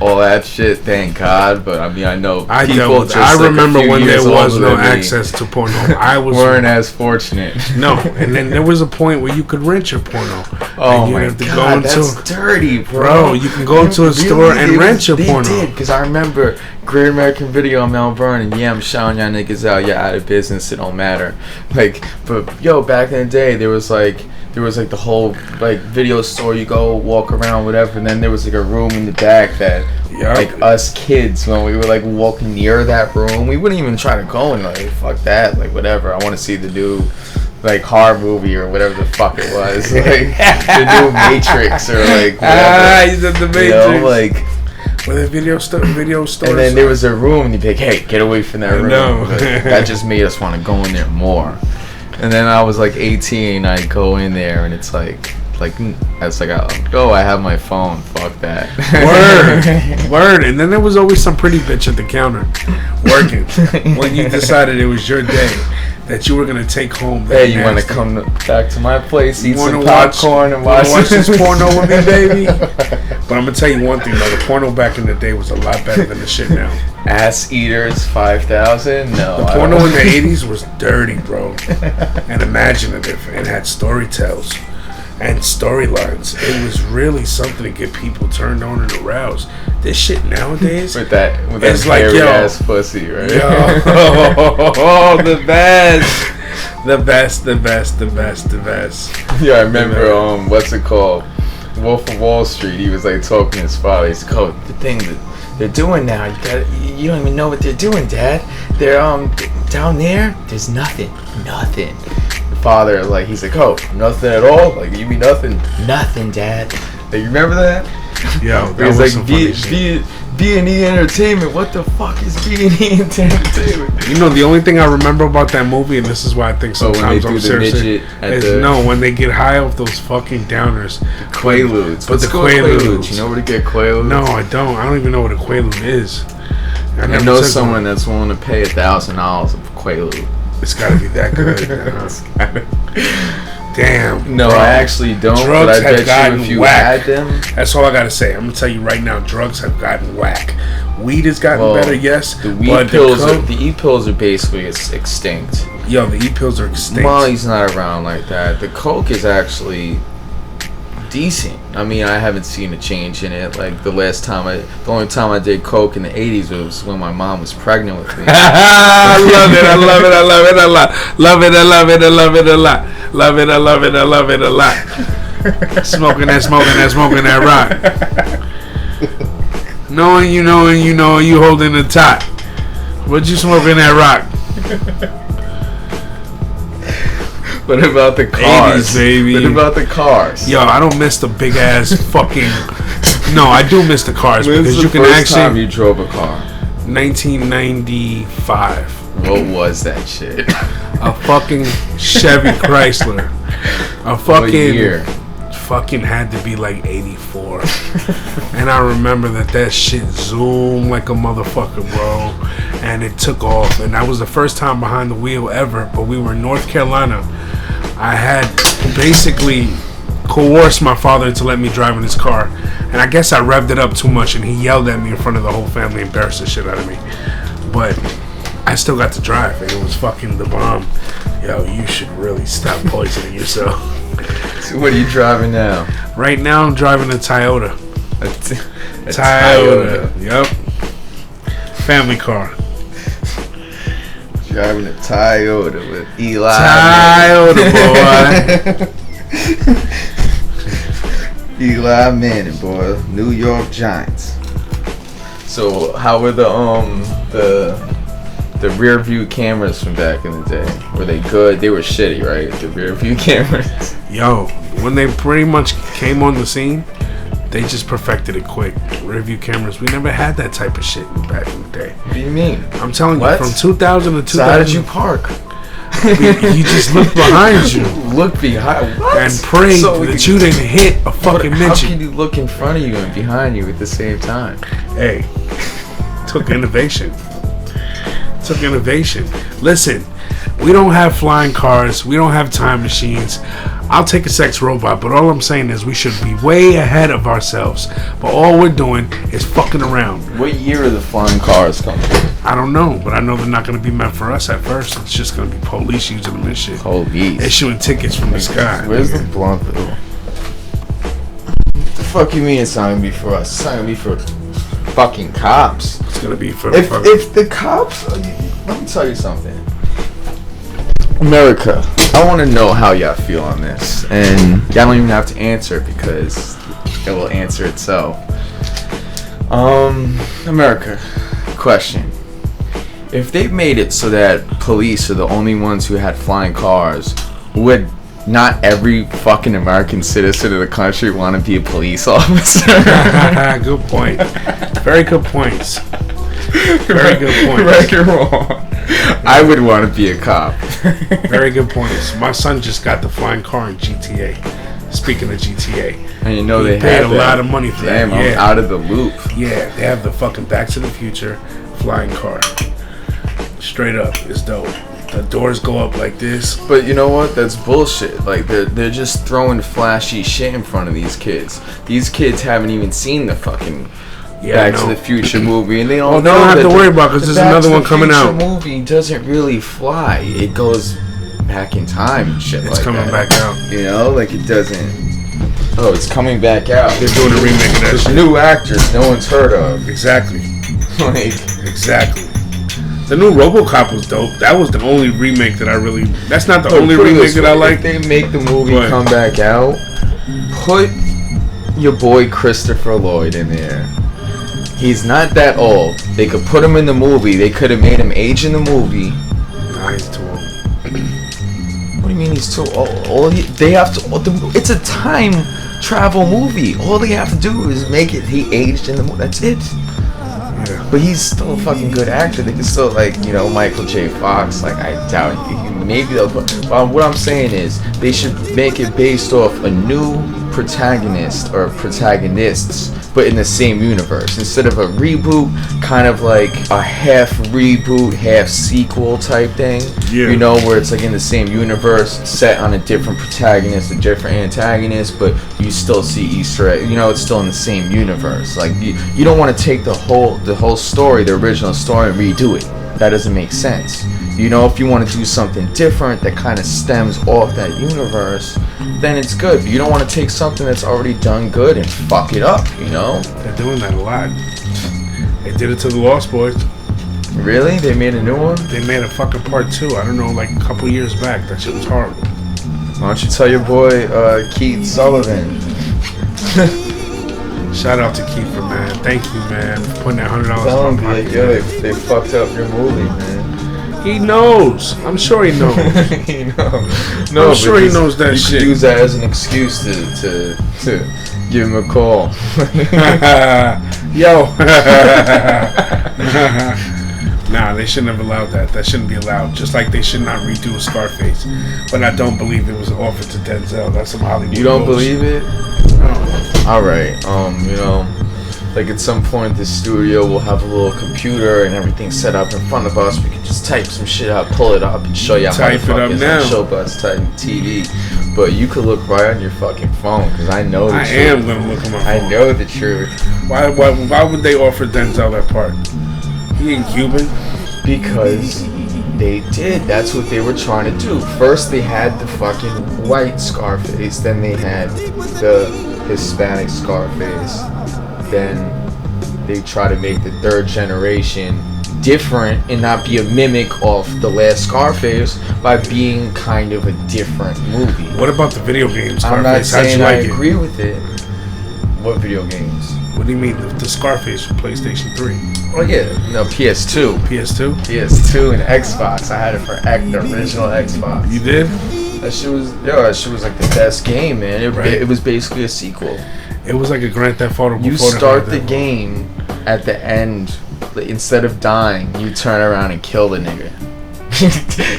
all that shit, thank God. But I mean, I know people. I remember when there was no access to porno. I weren't as fortunate. No, and then there was a point where you could rent your porno. Oh my God, that's dirty, bro. You can go into a store and rent your porno. They did, because I remember Great American Video in Melbourne, and yeah, I'm shouting y'all niggas out. You're out of business. It don't matter. Like, but yo, back in the day, there was there was like the whole like video store. You go walk around, whatever, and then there was like a room in the back that like us kids, when we were like walking near that room, we wouldn't even try to go and like fuck that, like whatever. I want to see the new like horror movie or whatever the fuck it was, like the new Matrix or like whatever. He's at the Matrix. You know, like with a video store. And then there was a room, and you'd be like, "Hey, get away from that room." Like, that just made us want to go in there more. And then I was like 18, I'd go in there, and it's like I was like, "Oh, I have my phone. Fuck that." Word. And then there was always some pretty bitch at the counter working when you decided it was your day that you were gonna take home. Hey, you want to come back to my place, eat some popcorn, and watch this porno with me, baby? But I'm gonna tell you one thing though: the porno back in the day was a lot better than the shit now. Ass Eaters 5000. No, the porno in the '80s was dirty, bro, and imaginative, and had storytells and storylines. It was really something to get people turned on and aroused. This shit nowadays, with that it's like, hairy ass pussy, right? The best. Yeah, I remember. What's it called? Wolf of Wall Street. He was like talking to his father. He's like, "Oh, the thing that they're doing now, you don't even know what they're doing, Dad. They're down there. There's nothing. The father, like, he's like, "Oh, nothing at all? Like, you mean nothing? Nothing, Dad." Like, you remember that? Yo, that was was like B&E Entertainment. What the fuck is B&E Entertainment? You know, the only thing I remember about that movie, and this is why I think sometimes I'm serious, is when they get high off those fucking downers. Quaaludes. But the Quaaludes. You know where to get Quaaludes? No, I don't. I don't even know what a Quaalude is. I know someone that's willing to pay $1,000 for Quaalude. It's got to be that good. Damn. No, bro. I actually don't. Drugs but I have bet gotten you if you whack. had them. That's all I gotta say. I'm gonna tell you right now. Drugs have gotten whack. Weed has gotten better, yes. The weed pills, the e-pills are basically extinct. Yo, the e-pills are extinct. Molly's not around like that. The coke is actually decent. I mean, I haven't seen a change in it. Like the only time I did coke in the '80s was when my mom was pregnant with me. I love it a lot. Smoking that rock. Knowing you holding the tot. What you smoking that rock? What about the cars, 80s, baby? What about the cars? Yo, I don't miss the big ass fucking. No, I do miss the cars because you can actually. Time you drove a car? 1995. What was that shit? A fucking Chevy Chrysler. A fucking. What year? Fucking had to be like 84. And I remember that shit zoomed like a motherfucker, bro. And it took off. And that was the first time behind the wheel ever. But we were in North Carolina. I had basically coerced my father to let me drive in his car. And I guess I revved it up too much. And he yelled at me in front of the whole family, embarrassed the shit out of me. But I still got to drive. And it was fucking the bomb. Yo, you should really stop poisoning yourself. So what are you driving now? Right now I'm driving a Toyota. A Toyota. Yep. Family car. Driving a Toyota with Eli. Toyota, boy. Eli Manning, boy. New York Giants. So how were the rear view cameras from back in the day? Were they good? They were shitty, right? The rear view cameras. Yo, when they pretty much came on the scene, they just perfected it quick. Rear view cameras, we never had that type of shit back in the day. What do you mean? I'm telling you, from 2000 to 2000. So how did you park? You just look behind you. Look behind. What? And pray that you didn't hit a fucking How mention. can you look in front of you and behind you at the same time? Hey, took innovation. Listen, we don't have flying cars. We don't have time machines. I'll take a sex robot, but all I'm saying is we should be way ahead of ourselves. But all we're doing is fucking around. What year are the flying cars coming? I don't know, but I know they're not going to be meant for us at first. It's just going to be police using them and shit. Police? Issuing tickets from the sky. Where's the blunt, though? What the fuck you mean it's not going to be for us? It's not going to be for fucking cops. It's going to be for if the cops... Let me tell you something. America, I want to know how y'all feel on this, and y'all don't even have to answer because it will answer itself. America, question: if they made it so that police are the only ones who had flying cars, would not every fucking American citizen of the country want to be a police officer? Good point. Very good points. Very good points. Right or wrong? I would want to be a cop. Very good points. My son just got the flying car in GTA. Speaking of GTA, and you know they paid a lot of money for that. Damn, I'm out of the loop. Yeah, they have the fucking Back to the Future flying car. Straight up, it's dope. The doors go up like this. But you know what? That's bullshit. Like they're just throwing flashy shit in front of these kids. These kids haven't even seen the fucking Back to the Future movie, and they don't. They don't have to worry about because there's another one coming out. The movie doesn't really fly. It goes back in time and shit. It's coming back out. You know, like it doesn't. Oh, it's coming back out. They're doing a remake of that There's shit. New actors no one's heard of. Exactly. Like exactly. The new RoboCop was dope. That was the only remake that I really. That's not the only remake that I like. If they make the movie come back out, put your boy Christopher Lloyd in there. He's not that old. They could put him in the movie. They could have made him age in the movie. Nah, he's too old. What do you mean he's too old? They have to. It's a time travel movie. All they have to do is make it. He aged in the movie. That's it. Yeah. But he's still a fucking good actor. They can still Michael J. Fox. Like I doubt maybe they'll. But what I'm saying is they should make it based off a new protagonist or protagonists, but in the same universe instead of a reboot, kind of like a half reboot, half sequel type thing. Yeah. You know, where it's like in the same universe, set on a different protagonist, a different antagonist, but you still see Easter egg. You know, it's still in the same universe. Like you don't want to take the whole story, the original story, and redo it. That doesn't make sense. You know, if you want to do something different that kind of stems off that universe, then it's good. But you don't want to take something that's already done good and fuck it up, you know? They're doing that a lot. They did it to the Lost Boys. Really? They made a new one? They made a fucking part 2. I don't know, like a couple years back. That shit was horrible. Why don't you tell your boy Keith Sullivan? Shout out to Kiefer, man. Thank you, man, for putting that $100 Tell him, in my pocket. yo, they fucked up your movie, man. He knows. I'm sure he knows. He knows. No, I'm sure he knows that you shit. You could use that as an excuse to give him a call. Yo. Nah, they shouldn't have allowed that. That shouldn't be allowed. Just like they should not redo a Scarface. But I don't believe it was offered to Denzel. That's some Hollywood. You don't believe it? No. All right. You know, like at some point, this studio will have a little computer and everything set up in front of us. We can just type some shit out, pull it up, and show you how Type it up now. ChillBuzz type TV. But you could look right on your fucking phone because I know the truth. I am gonna look on my phone. I know the truth. Why would they offer Denzel that part? He ain't Cuban. Because they did. That's what they were trying to do. First they had the fucking white Scarface, then they had the Hispanic Scarface. Then they try to make the third generation different and not be a mimic of the last Scarface by being kind of a different movie. What about the video games, I'm not Scarface? How'd you saying like I it? agree with it. What video games? What do you mean? The Scarface from PlayStation 3. Oh yeah, no, PS2. PS2? PS2 and Xbox. I had it for the original Xbox. You did? That shit was like the best game, man. It was basically a sequel. It was like a Grand Theft Auto. You start the game at the end. Instead of dying, you turn around and kill the nigga.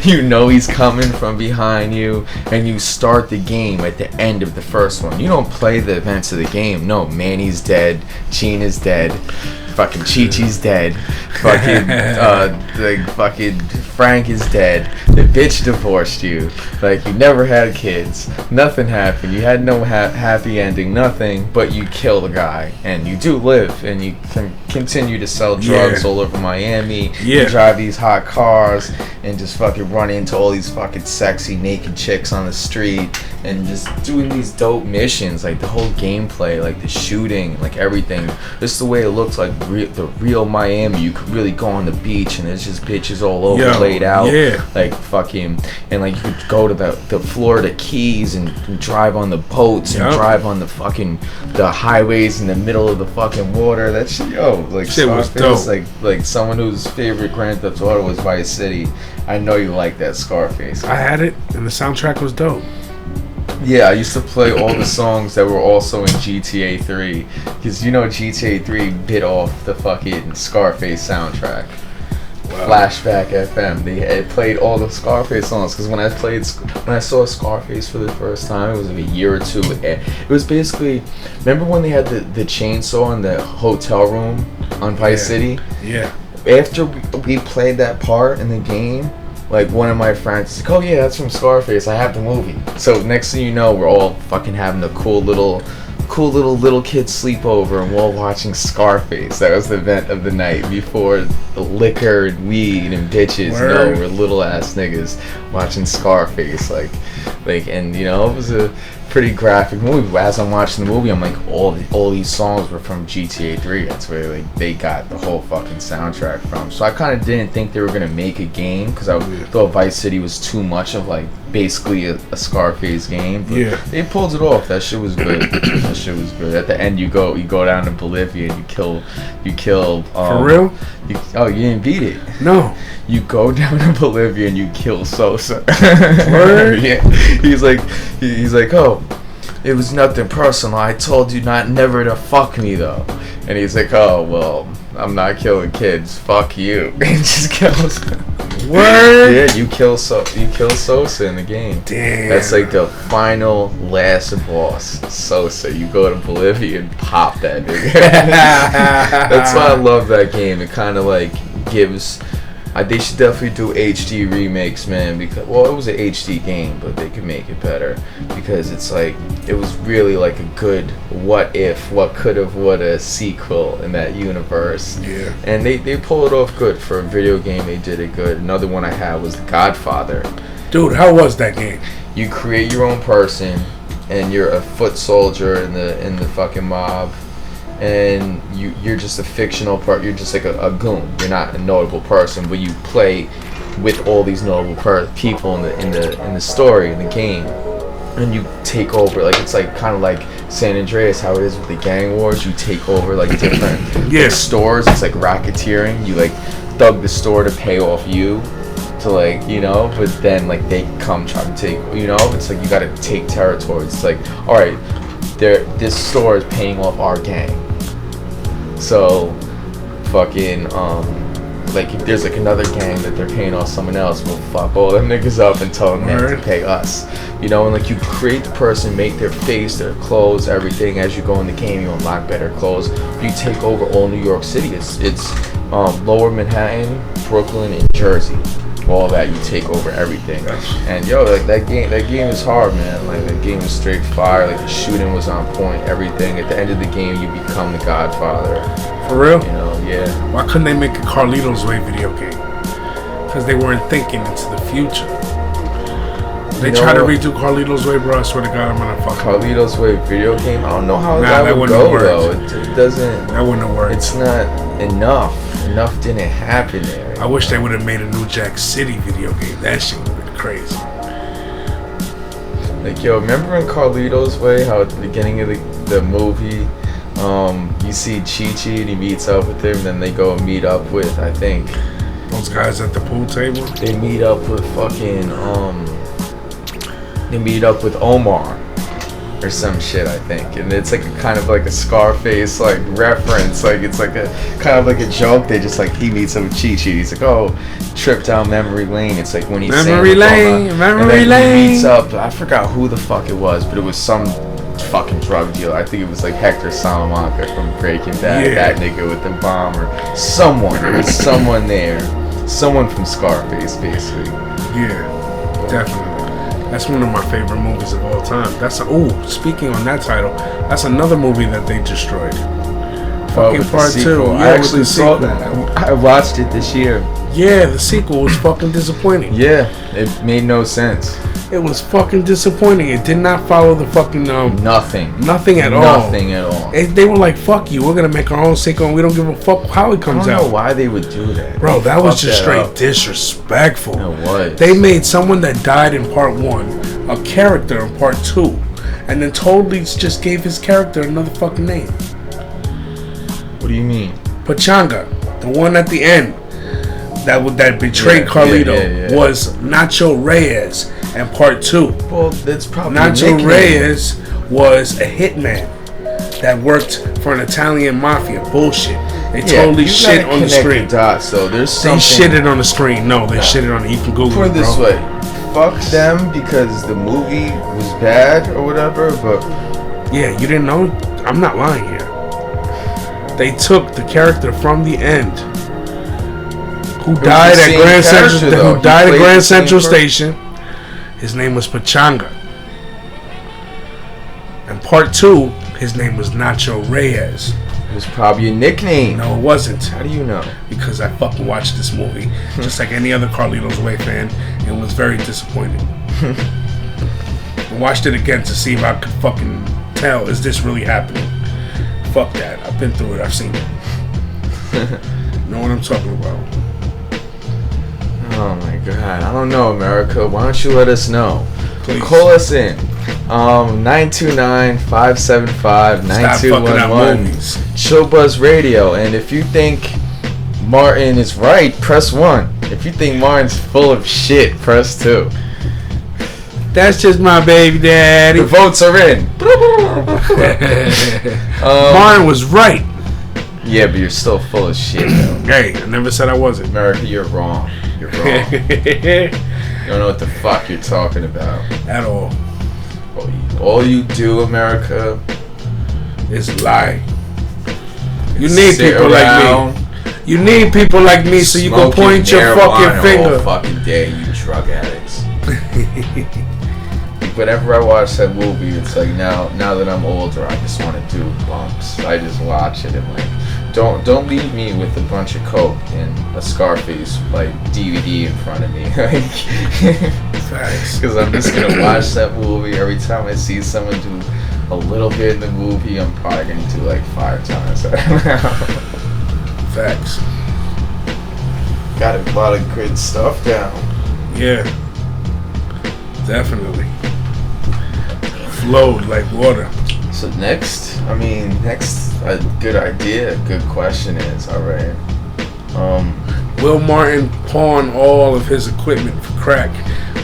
You know he's coming from behind you, and you start the game at the end of the first one. You don't play the events of the game. No, Manny's dead, Gina's dead, fucking Chi-Chi's dead, fucking Frank is dead, the bitch divorced you, like you never had kids, nothing happened, you had no happy ending, nothing, but you kill the guy, and you do live, and you can continue to sell drugs all over Miami, you drive these hot cars, and just fucking run into all these fucking sexy naked chicks on the street, and just doing these dope missions, like the whole gameplay, like the shooting, like everything, just the way it looks like the real Miami. You could really go on the beach and there's just bitches all over laid out. Yeah. Like fucking, and like you could go to the Florida Keys and drive on the boats and drive on the fucking the highways in the middle of the fucking water. That shit, like shit was dope. Like someone whose favorite Grand Theft Auto was Vice City. I know you like that Scarface. I had it, and the soundtrack was dope. Yeah, I used to play all the songs that were also in GTA 3. Because GTA 3 bit off the fucking Scarface soundtrack. Wow. Flashback FM. They had played all the Scarface songs. Because when I saw Scarface for the first time, it was like a year or two. It was basically, remember when they had the chainsaw in the hotel room on Vice City? Yeah. After we played that part in the game, like one of my friends was like, oh yeah, that's from Scarface, I have the movie. So next thing you know, we're all fucking having a cool little kid sleepover and we're all watching Scarface. That was the event of the night before the liquor and weed and bitches. We're little ass niggas watching Scarface. Like and it was a pretty graphic movie. As I'm watching the movie, I'm like, all these songs were from GTA 3. That's where they got the whole fucking soundtrack from. So I kind of didn't think they were gonna make a game because I thought Vice City was too much of like basically a Scarface game. But they pulled it off. That shit was good. That shit was good. At the end, you go down to Bolivia and you kill. For real? You didn't beat it. No. You go down to Bolivia and you kill Sosa. Word? Yeah. He's like, oh, it was nothing personal. I told you never to fuck me though. And he's like, oh well, I'm not killing kids. Fuck you. And just kills him. Word? Yeah, you kill Sosa in the game. Damn. That's like the final last boss, Sosa. You go to Bolivia and pop that nigga. That's why I love that game. It kind of like gives. They should definitely do HD remakes, man. Because it was an HD game, but they could make it better. Because it's like it was really like a good what if, what could have, what a sequel in that universe. Yeah. And they pull it off good for a video game. They did it good. Another one I had was The Godfather. Dude, how was that game? You create your own person, and you're a foot soldier in the fucking mob. And you're just a fictional part. You're just like a goon. You're not a notable person, but you play with all these notable people in the story, in the game, and you take over. Like it's like kind of like San Andreas, how it is with the gang wars. You take over like different like, stores. It's like racketeering. You like thug the store to pay off you. To like but then like they come try to take it's like you gotta take territory. It's like alright, this store is paying off our gang. So, fucking, like, if there's, like, another gang that they're paying off someone else, we'll fuck all them niggas up and tell them to pay us. And, like, you create the person, make their face, their clothes, everything. As you go in the game, you unlock better clothes. You take over all New York City. It's Lower Manhattan, Brooklyn, and Jersey. All that, you take over everything. And, like, that game is hard, man. Like, that game is straight fire. Like, the shooting was on point, everything. At the end of the game, you become the Godfather. For real? Yeah. Why couldn't they make a Carlito's Way video game? Because they weren't thinking into the future. They try to redo Carlito's Way, bro. I swear to God, I'm gonna fuck Carlito's Way video game? I don't know how that would go, though. It doesn't... That wouldn't have worked. It's not enough. Enough didn't happen there. I wish they would have made a New Jack City video game. That shit would have been crazy. Like, remember in Carlito's Way, how at the beginning of the movie, you see Chi-Chi and he meets up with him, then they go and meet up with, I think... Those guys at the pool table? They meet up with fucking, they meet up with Omar. Or some shit, I think, and it's like a kind of like a Scarface like reference, like it's like a kind of like a joke. They just like he meets up with Chi-Chi. He's like, oh, trip down memory lane. It's like when he's memory lane, memory lane. He meets up. I forgot who the fuck it was, but it was some fucking drug dealer. I think it was like Hector Salamanca from Breaking Bad. That nigga with the bomb or someone. There was someone there, someone from Scarface, basically. Yeah, definitely. That's one of my favorite movies of all time. Speaking on that title, that's another movie that they destroyed. Fucking Part 2. Yeah, I actually saw that. I watched it this year. Yeah, the sequel was fucking disappointing. Yeah, it made no sense. It was fucking disappointing. It did not follow the fucking Nothing at all. Nothing at all. They were like, "Fuck you, we're gonna make our own sequel, and we don't give a fuck how it comes I don't out." know why they would do that, bro. That was just straight up. disrespectful. It was. They made someone that died in part 1 a character in part 2, and then totally just gave his character another fucking name. What do you mean? Pachanga, the one at the end that betrayed Carlito, was Nacho Reyes in part 2. Well, that's probably Nacho Reyes was a hitman that worked for an Italian mafia. Bullshit. They totally shit on the screen. Dots, so there's they shitted on the screen. No, they shitted on it. You can Google Put it, this bro. way. Fuck them because the movie was bad or whatever, but yeah, you didn't know? I'm not lying here. They took the character from the end who died at Grand Central Station. His name was Pachanga. And part 2, his name was Nacho Reyes. It was probably a nickname. No, it wasn't. How do you know? Because I fucking watched this movie, just like any other Carlito's Way fan, and was very disappointed. I watched it again to see if I could fucking tell, is this really happening? Fuck that. I've been through it. I've seen it. Know what I'm talking about. Oh my god. I don't know, America. Why don't you let us know? Please. Call us in. 929-575-9211. ChillBuzz Radio. And if you think Martin is right, press 1. If you think Martin's full of shit, press 2. That's just my baby daddy. The votes are in. Martin was right. Yeah, but you're still full of shit, though. Hey, I never said I wasn't. America, you're wrong. You're wrong. You don't know what the fuck you're talking about. At all. All you do, America, is lie. You need people around, like me. You need people like me so you can point your fucking finger. All fucking day, you drug addicts. Whenever I watch that movie, it's like now that I'm older, I just want to do bumps. I just watch it and like, don't leave me with a bunch of coke and a Scarface like DVD in front of me, because I'm just gonna watch that movie. Every time I see someone do a little bit in the movie, I'm probably gonna do like 5 times that. Facts. Got a lot of good stuff down. Yeah. Definitely. Flowed like water. So next, a good idea, a good question is, alright. Will Martin pawn all of his equipment for crack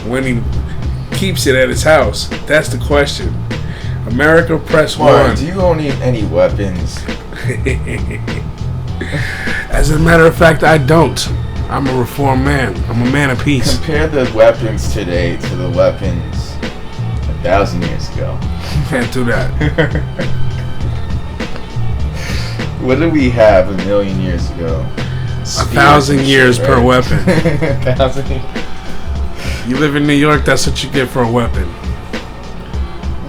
when he keeps it at his house? That's the question. America, press Martin, 1. do you own any weapons? As a matter of fact, I don't. I'm a reformed man. I'm a man of peace. Compare the weapons today to the weapons 1,000 years ago. Can't do that. What did we have 1,000,000 years ago? 1,000 years per weapon. 1,000. You live in New York, that's what you get for a weapon.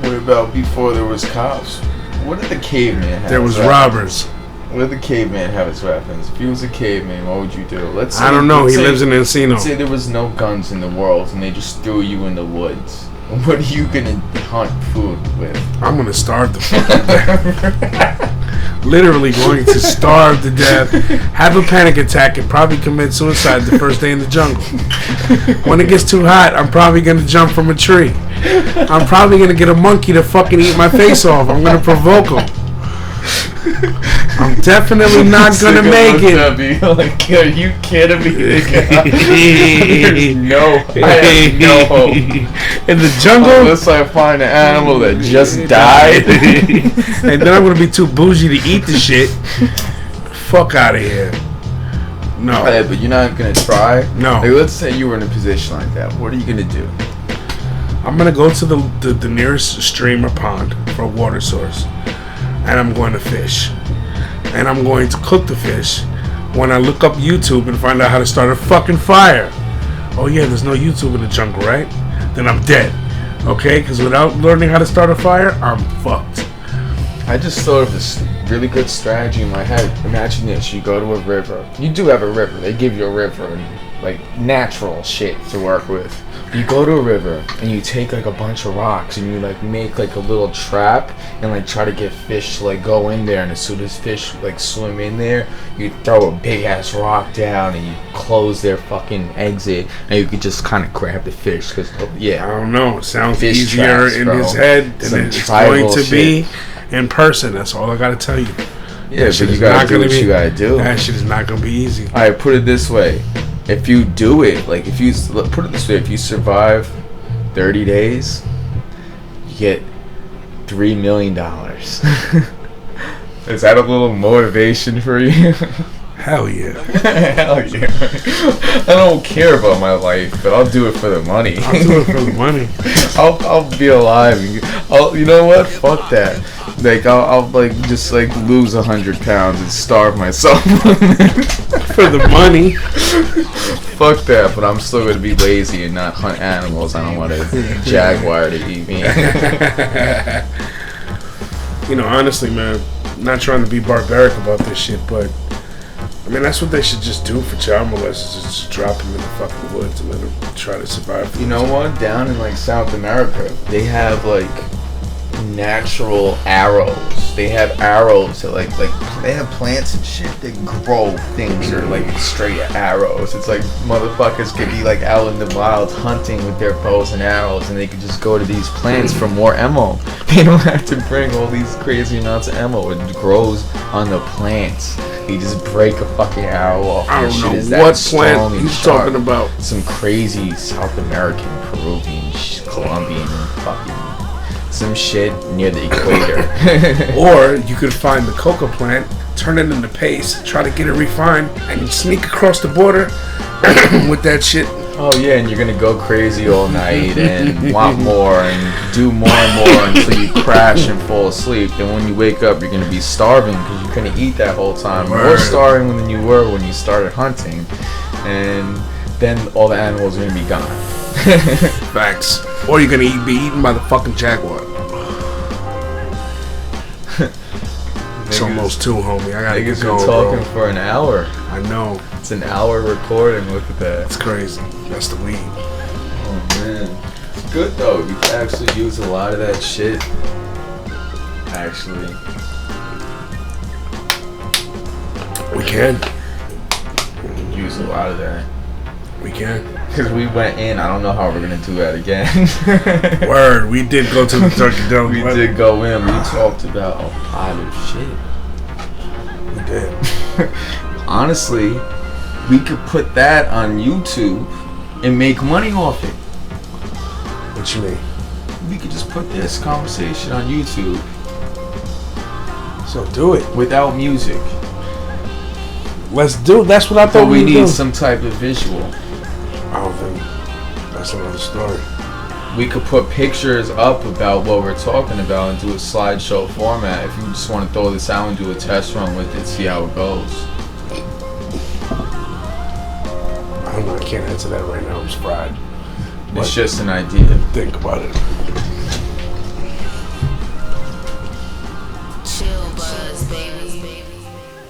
What about before there was cops? What did the caveman have? There was robbers. What did the caveman have as weapons? If he was a caveman, what would you do? Let's say, I don't know. He lives in Encino. Let's say there was no guns in the world and they just threw you in the woods. What are you gonna hunt food with? I'm gonna starve the fuck to death. Literally going to starve to death, have a panic attack, and probably commit suicide the first day in the jungle. When it gets too hot, I'm probably gonna jump from a tree. I'm probably gonna get a monkey to fucking eat my face off. I'm gonna provoke him. I'm definitely not gonna make it. Like, are you kidding me? There's no hope. In the jungle? Unless I find an animal that just died. And then I'm gonna be too bougie to eat the shit. Fuck out of here. No. Yeah, but you're not gonna try? No. Like, let's say you were in a position like that. What are you gonna do? I'm gonna go to the nearest stream or pond for a water source. And I'm going to fish. And I'm going to cook the fish when I look up YouTube and find out how to start a fucking fire. Oh yeah, there's no YouTube in the jungle, right? Then I'm dead. Okay? Because without learning how to start a fire, I'm fucked. I just thought of this really good strategy in my head. Imagine this: you go to a river. You do have a river. They give you a river and like natural shit to work with. You go to a river and you take like a bunch of rocks and you like make like a little trap and like try to get fish to like go in there, and as soon as fish like swim in there, you throw a big ass rock down and you close their fucking exit, and you could just kind of grab the fish because I don't know, it sounds fish easier traps, in bro. his head than Some it's going to shit. be in person. That's all I gotta tell you. Yeah, but you gotta do what you gotta do. That shit is not gonna be easy. Alright, put it this way. If you do it, like if you put it this way, if you survive 30 days, you get $3 million. Is that a little motivation for you? Hell yeah. Hell yeah. I don't care about my life, but I'll do it for the money. I'll do it for the money. I'll be alive. You know what? Fuck that. Like I'll like just like lose 100 pounds and starve myself for the money. Fuck that. But I'm still gonna be lazy and not hunt animals. I don't want a jaguar to eat me. You know, honestly, man, not trying to be barbaric about this shit, but I mean, that's what they should just do for child molesters, is just drop them in the fucking woods and let them try to survive. You know what? Down in like South America, they have like natural arrows. They have arrows that like they have plants and shit that grow things that are like straight arrows. It's like motherfuckers could be like out in the wild hunting with their bows and arrows, and they could just go to these plants for more ammo. They don't have to bring all these crazy amounts of ammo. It grows on the plants. You just break a fucking arrow off. I don't know what plant he's talking about. Some crazy South American, Peruvian, Colombian, fucking some shit near the equator. Or you could find the coca plant, turn it into paste, try to get it refined, and sneak across the border with that shit. Oh yeah, and you're gonna go crazy all night and want more and do more and more until you crash and fall asleep. Then when you wake up, you're gonna be starving because you couldn't eat that whole time. More starving than you were when you started hunting, and then all the animals are gonna be gone. Facts. Or you're gonna be eaten by the fucking jaguar. It's almost 2, homie. I gotta get going, talking bro. For an hour. I know. It's an hour recording. Look at that. It's crazy. That's the weed. Oh man, it's good though. You can actually use a lot of that shit. Actually, we can use a lot of that. We can. Because we went in. I don't know how we're gonna do that again. Word. We did go to the Turkey Dome. We did go in. We talked about a lot of shit. We did. Honestly, we could put that on YouTube and make money off it. What you mean? We could just put this conversation on YouTube. So do it. Without music. Let's do it. That's what I thought we we need do. some type of visual. I don't think that's another story. We could put pictures up about what we're talking about and do a slideshow format. If you just want to throw this out and do a test run with it, see how it goes. I don't know. I can't answer that right now. I'm fried. It's just an idea. Think about it. ChillBuzz, baby.